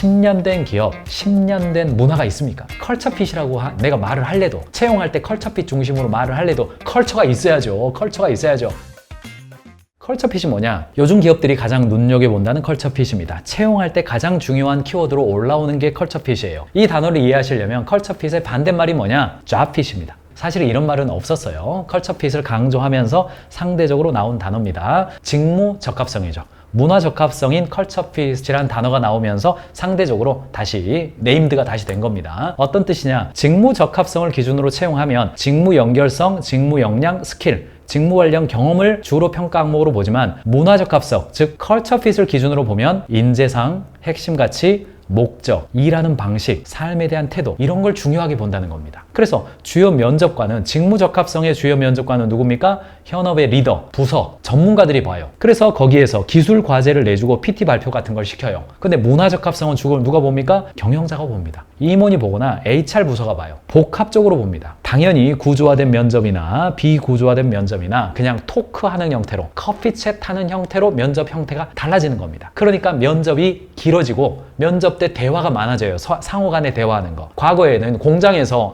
10년 된 기업, 10년 된 문화가 있습니까? 컬처핏이라고 내가 말을 할래도, 채용할 때 컬처핏 중심으로 말을 할래도 컬처가 있어야죠. 컬처가 있어야죠. 컬처핏이 뭐냐? 요즘 기업들이 가장 눈여겨본다는 컬처핏입니다. 채용할 때 가장 중요한 키워드로 올라오는 게 컬처핏이에요. 이 단어를 이해하시려면 컬처핏의 반대말이 뭐냐? 잡핏입니다. 사실 이런 말은 없었어요. 컬처핏을 강조하면서 상대적으로 나온 단어입니다. 직무 적합성이죠. 문화 적합성인 컬처핏이란 단어가 나오면서 상대적으로 다시 네임드가 다시 된 겁니다. 어떤 뜻이냐? 직무 적합성을 기준으로 채용하면 직무 연결성, 직무 역량, 스킬, 직무 관련 경험을 주로 평가 항목으로 보지만 문화 적합성, 즉 컬처핏을 기준으로 보면 인재상, 핵심 가치, 목적, 일하는 방식, 삶에 대한 태도 이런 걸 중요하게 본다는 겁니다. 그래서 주요 면접관은 직무 적합성의 주요 면접관은 누굽니까? 현업의 리더, 부서, 전문가들이 봐요. 그래서 거기에서 기술 과제를 내주고 PT 발표 같은 걸 시켜요. 근데 문화 적합성은 누가 봅니까? 경영자가 봅니다. 임원이 보거나 HR 부서가 봐요. 복합적으로 봅니다. 당연히 구조화된 면접이나 비구조화된 면접이나 그냥 토크하는 형태로 커피챗 하는 형태로 면접 형태가 달라지는 겁니다. 그러니까 면접이 길어지고 면접 때 대화가 많아져요. 상호 간에 대화하는 거. 과거에는 공장에서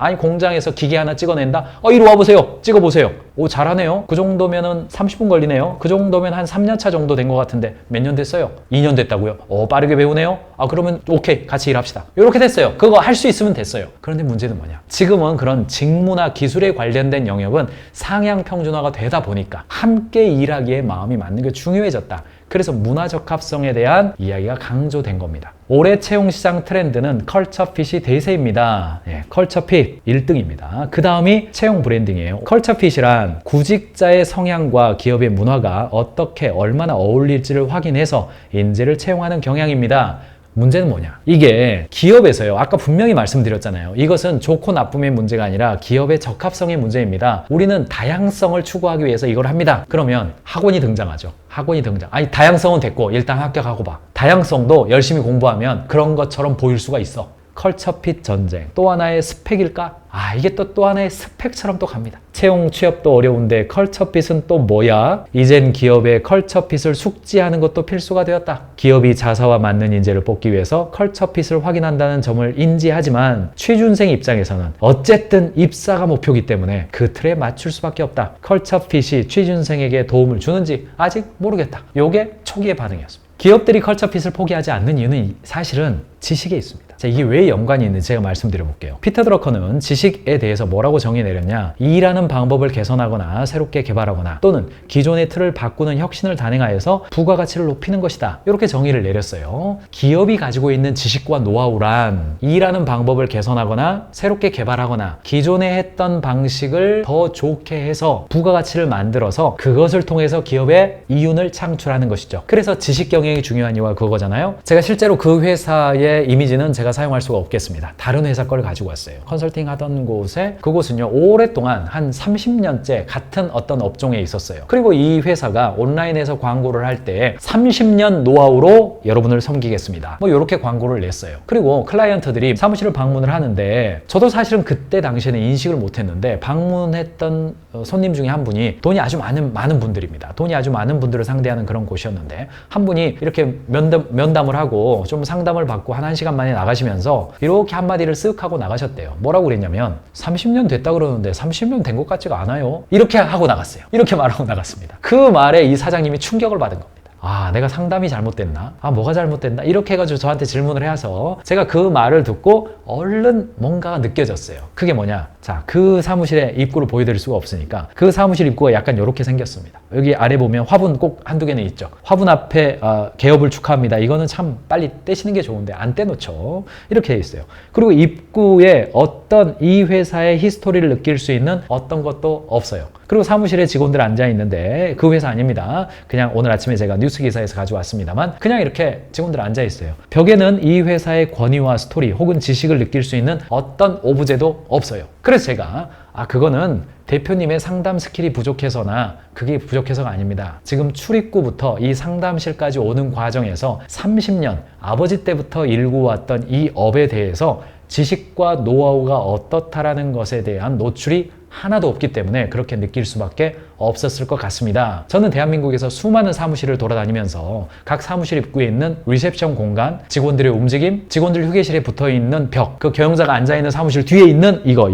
기계 하나 찍어낸다. 이리 와보세요. 찍어보세요. 오, 잘하네요. 그 정도면은 30분 걸리네요. 그 정도면 한 3년 차 정도 된 것 같은데 몇 년 됐어요? 2년 됐다고요? 빠르게 배우네요. 그러면 오케이, 같이 일합시다. 이렇게 됐어요. 그거 할 수 있으면 됐어요. 그런데 문제는 뭐냐? 지금은 그런 직무나 기술에 관련된 영역은 상향 평준화가 되다 보니까 함께 일하기에 마음이 맞는 게 중요해졌다. 그래서 문화 적합성에 대한 이야기가 강조된 겁니다. 올해 채용시장 트렌드는 컬처핏이 대세입니다. 컬처핏 1등입니다. 그 다음이 채용 브랜딩이에요. 컬처핏이란 구직자의 성향과 기업의 문화가 어떻게 얼마나 어울릴지를 확인해서 인재를 채용하는 경향입니다. 문제는 뭐냐? 이게 기업에서요. 아까 분명히 말씀드렸잖아요. 이것은 좋고 나쁨의 문제가 아니라 기업의 적합성의 문제입니다. 우리는 다양성을 추구하기 위해서 이걸 합니다. 그러면 학원이 등장하죠. 학원이 등장. 다양성은 됐고 일단 합격하고 봐. 다양성도 열심히 공부하면 그런 것처럼 보일 수가 있어. 컬처핏 전쟁. 또 하나의 스펙일까? 이게 또 하나의 스펙처럼 또 갑니다. 채용 취업도 어려운데 컬처핏은 또 뭐야? 이젠 기업의 컬처핏을 숙지하는 것도 필수가 되었다. 기업이 자사와 맞는 인재를 뽑기 위해서 컬처핏을 확인한다는 점을 인지하지만 취준생 입장에서는 어쨌든 입사가 목표이기 때문에 그 틀에 맞출 수밖에 없다. 컬처핏이 취준생에게 도움을 주는지 아직 모르겠다. 요게 초기의 반응이었습니다. 기업들이 컬처핏을 포기하지 않는 이유는 사실은 지식에 있습니다. 자, 이게 왜 연관이 있는지 제가 말씀드려 볼게요. 피터 드러커는 지식에 대해서 뭐라고 정의 내렸냐? 일하는 방법을 개선하거나 새롭게 개발하거나 또는 기존의 틀을 바꾸는 혁신을 단행하여서 부가가치를 높이는 것이다. 이렇게 정의를 내렸어요. 기업이 가지고 있는 지식과 노하우란 일하는 방법을 개선하거나 새롭게 개발하거나 기존에 했던 방식을 더 좋게 해서 부가가치를 만들어서 그것을 통해서 기업의 이윤을 창출하는 것이죠. 그래서 지식 경영이 중요한 이유가 그거잖아요. 제가 실제로 그 회사의 이미지는 제가 사용할 수가 없겠습니다. 다른 회사 걸 가지고 왔어요. 컨설팅 하던 그곳은요, 오랫동안 한 30년째 같은 어떤 업종에 있었어요. 그리고 이 회사가 온라인에서 광고를 할 때 30년 노하우로 여러분을 섬기겠습니다. 이렇게 광고를 냈어요. 그리고 클라이언트들이 사무실을 방문을 하는데 저도 사실은 그때 당시에는 인식을 못했는데 방문했던 손님 중에 한 분이 돈이 아주 많은 분들입니다. 돈이 아주 많은 분들을 상대하는 그런 곳이었는데 한 분이 이렇게 면담을 하고 좀 상담을 받고 한 1시간 만에 나가시면서 이렇게 한마디를 쓱 하고 나가셨대요. 뭐라고 그랬냐면 30년 됐다 그러는데 30년 된 것 같지가 않아요. 이렇게 하고 나갔어요. 이렇게 말하고 나갔습니다. 그 말에 이 사장님이 충격을 받은 겁니다. 내가 상담이 잘못됐나? 뭐가 잘못됐나? 이렇게 해가지고 저한테 질문을 해서 제가 그 말을 듣고 얼른 뭔가가 느껴졌어요. 그게 뭐냐? 자, 그 사무실의 입구를 보여드릴 수가 없으니까 그 사무실 입구가 약간 이렇게 생겼습니다. 여기 아래 보면 화분 꼭 한두 개는 있죠. 화분 앞에 개업을 축하합니다. 이거는 참 빨리 떼시는 게 좋은데 안 떼놓죠. 이렇게 돼 있어요. 그리고 입구에 어떤 이 회사의 히스토리를 느낄 수 있는 어떤 것도 없어요. 그리고 사무실에 직원들 앉아 있는데 그 회사 아닙니다. 그냥 오늘 아침에 제가 뉴스 기사에서 가져왔습니다만 그냥 이렇게 직원들 앉아 있어요. 벽에는 이 회사의 권위와 스토리 혹은 지식을 느낄 수 있는 어떤 오브제도 없어요. 그래서 제가 그거는 대표님의 상담 스킬이 부족해서나 그게 부족해서가 아닙니다. 지금 출입구부터 이 상담실까지 오는 과정에서 30년 아버지 때부터 일구왔던 이 업에 대해서 지식과 노하우가 어떻다라는 것에 대한 노출이 하나도 없기 때문에 그렇게 느낄 수밖에 없었을 것 같습니다. 저는 대한민국에서 수많은 사무실을 돌아다니면서 각 사무실 입구에 있는 리셉션 공간, 직원들의 움직임, 직원들 휴게실에 붙어있는 벽, 그 경영자가 앉아있는 사무실 뒤에 있는 이거.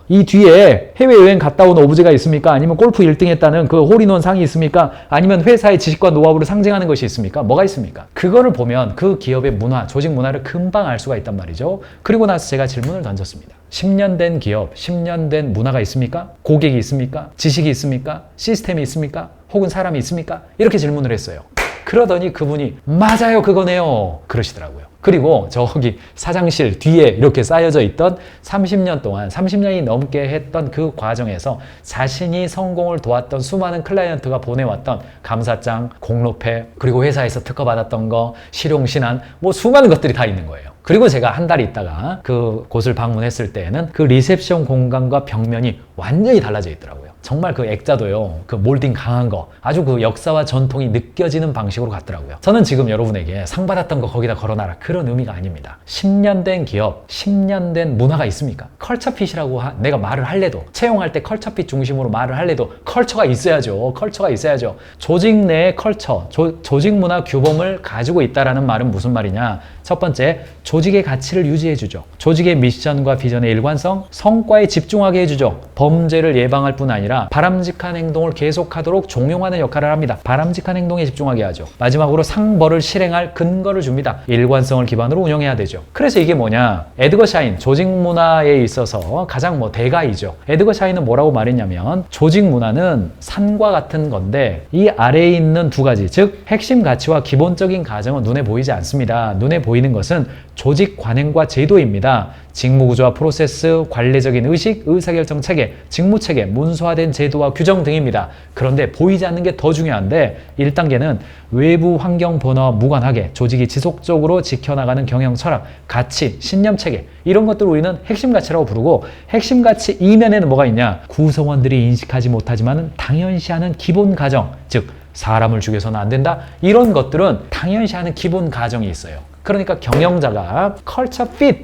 이 뒤에 해외여행 갔다 온 오브제가 있습니까? 아니면 골프 1등 했다는 그 홀인원 상이 있습니까? 아니면 회사의 지식과 노하우를 상징하는 것이 있습니까? 뭐가 있습니까? 그거를 보면 그 기업의 문화, 조직 문화를 금방 알 수가 있단 말이죠. 그리고 나서 제가 질문을 던졌습니다. 10년 된 기업, 10년 된 문화가 있습니까? 고객이 있습니까? 지식이 있습니까? 시스템이 있습니까? 혹은 사람이 있습니까? 이렇게 질문을 했어요. 그러더니 그분이 맞아요, 그거네요. 그러시더라고요. 그리고 저기 사장실 뒤에 이렇게 쌓여져 있던 30년 동안 30년이 넘게 했던 그 과정에서 자신이 성공을 도왔던 수많은 클라이언트가 보내왔던 감사장, 공로패, 그리고 회사에서 특허 받았던 거, 실용신안, 뭐 수많은 것들이 다 있는 거예요. 그리고 제가 한 달 있다가 그 곳을 방문했을 때에는 그 리셉션 공간과 벽면이 완전히 달라져 있더라고요. 정말 그 액자도요, 그 몰딩 강한 거, 아주 그 역사와 전통이 느껴지는 방식으로 갔더라고요. 저는 지금 여러분에게 상 받았던 거 거기다 걸어놔라, 그런 의미가 아닙니다. 10년 된 기업, 10년 된 문화가 있습니까? 컬처핏이라고 내가 말을 할래도, 채용할 때 컬처핏 중심으로 말을 할래도 컬처가 있어야죠. 컬처가 있어야죠. 조직 내의 컬처, 조직 문화 규범을 가지고 있다라는 말은 무슨 말이냐? 첫 번째, 조직의 가치를 유지해주죠. 조직의 미션과 비전의 일관성, 성과에 집중하게 해주죠. 범죄를 예방할 뿐 아니라 바람직한 행동을 계속하도록 종용하는 역할을 합니다. 바람직한 행동에 집중하게 하죠. 마지막으로 상벌을 실행할 근거를 줍니다. 일관성을 기반으로 운영해야 되죠. 그래서 이게 뭐냐? 에드거 샤인, 조직 문화에 있어서 가장 대가이죠. 에드거 샤인은 뭐라고 말했냐면, 조직 문화는 산과 같은 건데 이 아래에 있는 두 가지, 즉 핵심 가치와 기본적인 가정은 눈에 보이지 않습니다. 눈에 보이는 것은 조직 관행과 제도입니다. 직무구조와 프로세스, 관례적인 의식, 의사결정 체계, 직무체계, 문서화된 제도와 규정 등입니다. 그런데 보이지 않는 게 더 중요한데, 1단계는 외부 환경 변화와 무관하게 조직이 지속적으로 지켜나가는 경영 철학, 가치, 신념체계, 이런 것들을 우리는 핵심 가치라고 부르고, 핵심 가치 이면에는 뭐가 있냐? 구성원들이 인식하지 못하지만 당연시하는 기본 가정, 즉 사람을 죽여서는 안 된다, 이런 것들은 당연시하는 기본 가정이 있어요. 그러니까 경영자가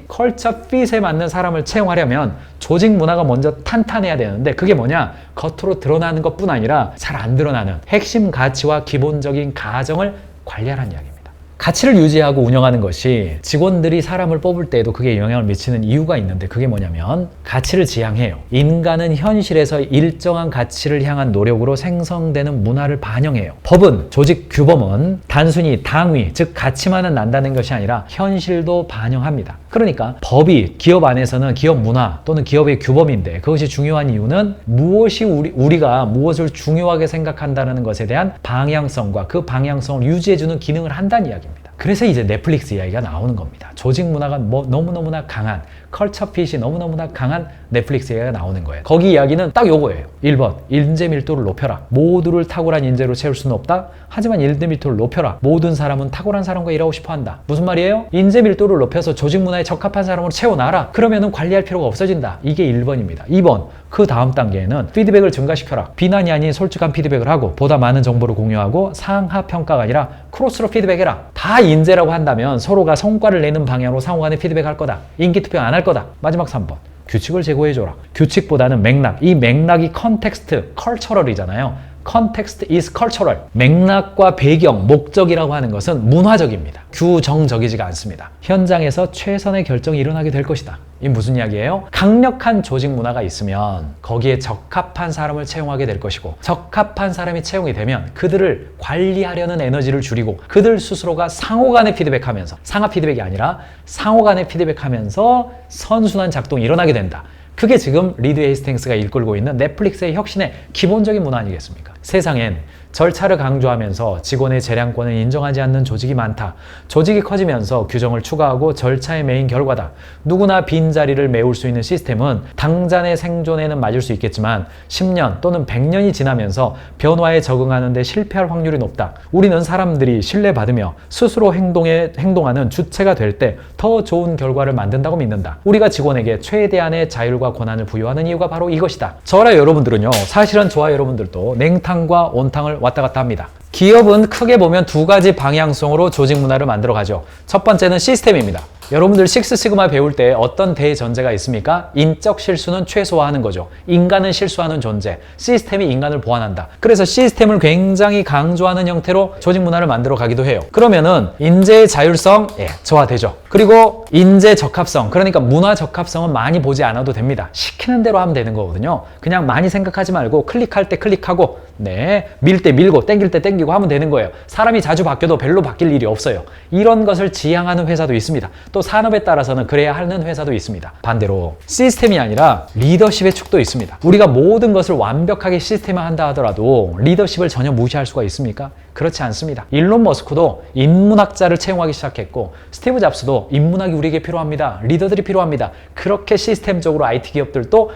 컬처핏에 맞는 사람을 채용하려면 조직 문화가 먼저 탄탄해야 되는데, 그게 뭐냐? 겉으로 드러나는 것뿐 아니라 잘 안 드러나는 핵심 가치와 기본적인 가정을 관리하라는 이야기입니다. 가치를 유지하고 운영하는 것이 직원들이 사람을 뽑을 때에도 그게 영향을 미치는 이유가 있는데, 그게 뭐냐면 가치를 지향해요. 인간은 현실에서 일정한 가치를 향한 노력으로 생성되는 문화를 반영해요. 법은, 조직 규범은 단순히 당위, 즉 가치만은 난다는 것이 아니라 현실도 반영합니다. 그러니까 법이 기업 안에서는 기업 문화 또는 기업의 규범인데, 그것이 중요한 이유는 무엇이 우리가 무엇을 중요하게 생각한다는 것에 대한 방향성과 그 방향성을 유지해주는 기능을 한다는 이야기입니다. 그래서 이제 넷플릭스 이야기가 나오는 겁니다. 조직 문화가 너무너무나 강한, 컬처핏이 너무너무나 강한 넷플릭스 이야기가 나오는 거예요. 거기 이야기는 딱 요거예요. 1번, 인재 밀도를 높여라. 모두를 탁월한 인재로 채울 수는 없다. 하지만 인재 밀도를 높여라. 모든 사람은 탁월한 사람과 일하고 싶어 한다. 무슨 말이에요? 인재 밀도를 높여서 조직 문화에 적합한 사람으로 채워놔라. 그러면은 관리할 필요가 없어진다. 이게 1번입니다. 2번, 그 다음 단계에는 피드백을 증가시켜라. 비난이 아닌 솔직한 피드백을 하고, 보다 많은 정보를 공유하고, 상하 평가가 아니라 크로스로 피드백해라. 다 인재라고 한다면 서로가 성과를 내는 방향으로 상호간에 피드백할 거다. 인기 투표 안 할 거다. 마지막 3번. 규칙을 제고해줘라. 규칙보다는 맥락. 이 맥락이 컨텍스트, 컬처럴이잖아요. Context is cultural. 맥락과 배경, 목적이라고 하는 것은 문화적입니다. 규정적이지가 않습니다. 현장에서 최선의 결정이 일어나게 될 것이다. 이 무슨 이야기예요? 강력한 조직 문화가 있으면 거기에 적합한 사람을 채용하게 될 것이고, 적합한 사람이 채용이 되면 그들을 관리하려는 에너지를 줄이고, 그들 스스로가 상호간에 피드백하면서, 상하 피드백이 아니라 상호간에 피드백하면서 선순환 작동이 일어나게 된다. 그게 지금 리드 헤이스팅스가 이끌고 있는 넷플릭스의 혁신의 기본적인 문화 아니겠습니까? 세상엔 절차를 강조하면서 직원의 재량권을 인정하지 않는 조직이 많다. 조직이 커지면서 규정을 추가하고 절차에 매인 결과다. 누구나 빈자리를 메울 수 있는 시스템은 당장의 생존에는 맞을 수 있겠지만 10년 또는 100년이 지나면서 변화에 적응하는 데 실패할 확률이 높다. 우리는 사람들이 신뢰받으며 스스로 행동하는 주체가 될 때 더 좋은 결과를 만든다고 믿는다. 우리가 직원에게 최대한의 자율과 권한을 부여하는 이유가 바로 이것이다. 저와 여러분들은요, 사실은 저와 여러분들도 냉탕과 온탕을 왔다 갔다 합니다. 기업은 크게 보면 두 가지 방향성으로 조직 문화를 만들어 가죠. 첫 번째는 시스템입니다. 여러분들 식스시그마 배울 때 어떤 대전제가 있습니까? 인적 실수는 최소화하는 거죠. 인간은 실수하는 존재, 시스템이 인간을 보완한다. 그래서 시스템을 굉장히 강조하는 형태로 조직 문화를 만들어 가기도 해요. 그러면은 인재의 자율성, 저하되죠. 그리고 인재 적합성, 그러니까 문화 적합성은 많이 보지 않아도 됩니다. 시키는 대로 하면 되는 거거든요. 그냥 많이 생각하지 말고 클릭할 때 클릭하고, 밀 때 밀고 땡길 때 땡기고 하면 되는 거예요. 사람이 자주 바뀌어도 별로 바뀔 일이 없어요. 이런 것을 지향하는 회사도 있습니다. 또 산업에 따라서는 그래야 하는 회사도 있습니다. 반대로 시스템이 아니라 리더십의 축도 있습니다. 우리가 모든 것을 완벽하게 시스템화한다 하더라도 리더십을 전혀 무시할 수가 있습니까? 그렇지 않습니다. 일론 머스크도 인문학자를 채용하기 시작했고, 스티브 잡스도 인문학이 우리에게 필요합니다. 리더들이 필요합니다. 그렇게 시스템적으로 IT 기업들도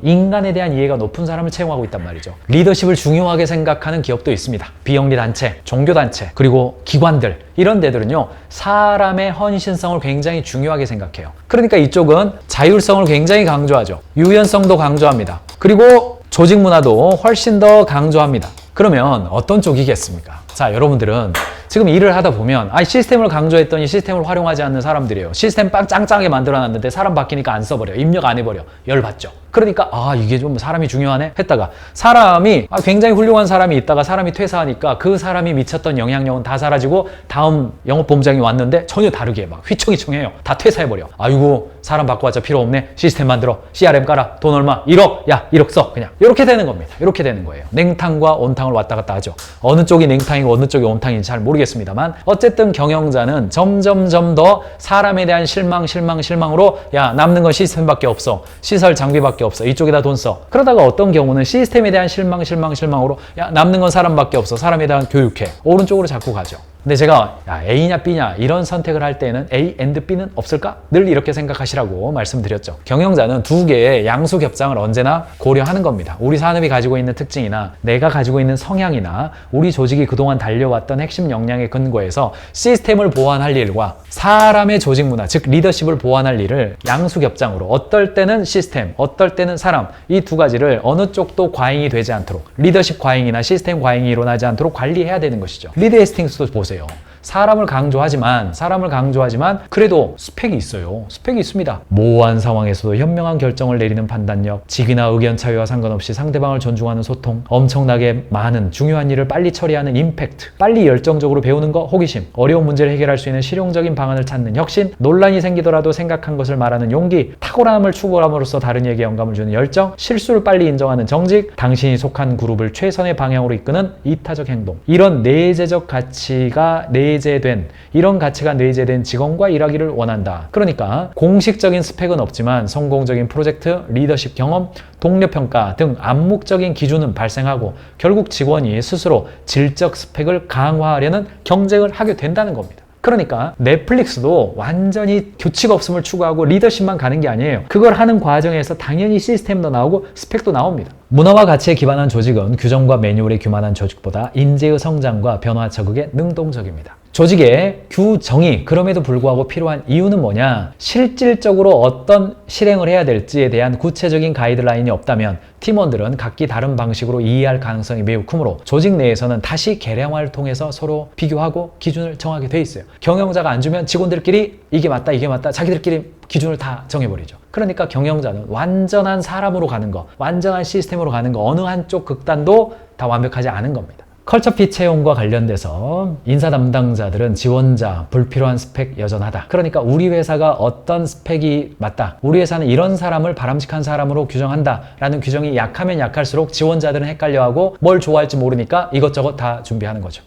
인간에 대한 이해가 높은 사람을 채용하고 있단 말이죠. 리더십을 중요하게 생각하는 기업도 있습니다. 비영리 단체, 종교 단체, 그리고 기관들, 이런 데들은요, 사람의 헌신성을 굉장히 중요하게 생각해요. 그러니까 이쪽은 자율성을 굉장히 강조하죠. 유연성도 강조합니다. 그리고 조직 문화도 훨씬 더 강조합니다. 그러면 어떤 쪽이겠습니까? 자, 여러분들은 지금 일을 하다 보면 시스템을 강조했더니 시스템을 활용하지 않는 사람들이에요. 시스템 빵 짱짱하게 만들어놨는데 사람 바뀌니까 안 써버려. 입력 안 해버려. 열받죠. 그러니까 이게 좀 사람이 중요하네 했다가 사람이 굉장히 훌륭한 사람이 있다가 사람이 퇴사하니까 그 사람이 미쳤던 영향력은 다 사라지고 다음 영업본부장이 왔는데 전혀 다르게 막 휘청휘청해요. 다 퇴사해버려. 아이고 사람 바꿔봤자 필요 없네. 시스템 만들어. CRM 깔아. 돈 얼마? 1억. 야 1억 써. 그냥 이렇게 되는 겁니다. 이렇게 되는 거예요. 냉탕과 온탕을 왔다 갔다 하죠. 어느 쪽이 냉탕이고 어느 쪽이 온탕인지 잘 모르겠습니다만 어쨌든 경영자는 점점점 더 사람에 대한 실망으로 남는 건 시스템밖에 없어. 시설 장비밖에 없어. 이쪽에다 돈 써. 그러다가 어떤 경우는 시스템에 대한 실망으로 남는 건 사람밖에 없어. 사람에 대한 교육해. 오른쪽으로 자꾸 가죠. 근데 제가 A냐 B냐 이런 선택을 할 때는 A and B는 없을까? 늘 이렇게 생각하시라고 말씀드렸죠. 경영자는 두 개의 양수겹장을 언제나 고려하는 겁니다. 우리 산업이 가지고 있는 특징이나 내가 가지고 있는 성향이나 우리 조직이 그동안 달려왔던 핵심 역량에 근거해서 시스템을 보완할 일과 사람의 조직 문화, 즉 리더십을 보완할 일을 양수겹장으로 어떨 때는 시스템, 어떨 때는 사람, 이 두 가지를 어느 쪽도 과잉이 되지 않도록 리더십 과잉이나 시스템 과잉이 일어나지 않도록 관리해야 되는 것이죠. 리드 헤스팅스도 보세요. 사람을 강조하지만 그래도 스펙이 있어요. 스펙이 있습니다. 모호한 상황에서도 현명한 결정을 내리는 판단력, 직위나 의견 차이와 상관없이 상대방을 존중하는 소통, 엄청나게 많은 중요한 일을 빨리 처리하는 임팩트, 빨리 열정적으로 배우는 거, 호기심, 어려운 문제를 해결할 수 있는 실용적인 방안을 찾는 혁신, 논란이 생기더라도 생각한 것을 말하는 용기, 탁월함을 추구함으로써 다른 이에게 영감을 주는 열정, 실수를 빨리 인정하는 정직, 당신이 속한 그룹을 최선의 방향으로 이끄는 이타적 행동. 이런 내재적 가치가 이런 가치가 내재된 직원과 일하기를 원한다. 그러니까 공식적인 스펙은 없지만 성공적인 프로젝트, 리더십 경험, 동료평가 등 암묵적인 기준은 발생하고 결국 직원이 스스로 질적 스펙을 강화하려는 경쟁을 하게 된다는 겁니다. 그러니까 넷플릭스도 완전히 규칙 없음을 추구하고 리더십만 가는 게 아니에요. 그걸 하는 과정에서 당연히 시스템도 나오고 스펙도 나옵니다. 문화와 가치에 기반한 조직은 규정과 매뉴얼에 규만한 조직보다 인재의 성장과 변화 적응에 능동적입니다. 조직의 규정이 그럼에도 불구하고 필요한 이유는 뭐냐? 실질적으로 어떤 실행을 해야 될지에 대한 구체적인 가이드라인이 없다면 팀원들은 각기 다른 방식으로 이해할 가능성이 매우 크므로 조직 내에서는 다시 계량화를 통해서 서로 비교하고 기준을 정하게 돼 있어요. 경영자가 안 주면 직원들끼리 이게 맞다 자기들끼리 기준을 다 정해버리죠. 그러니까 경영자는 완전한 사람으로 가는 거, 완전한 시스템으로 가는 거, 어느 한쪽 극단도 다 완벽하지 않은 겁니다. 컬처핏 채용과 관련돼서 인사 담당자들은 지원자, 불필요한 스펙 여전하다. 그러니까 우리 회사가 어떤 스펙이 맞다. 우리 회사는 이런 사람을 바람직한 사람으로 규정한다. 라는 규정이 약하면 약할수록 지원자들은 헷갈려하고 뭘 좋아할지 모르니까 이것저것 다 준비하는 거죠.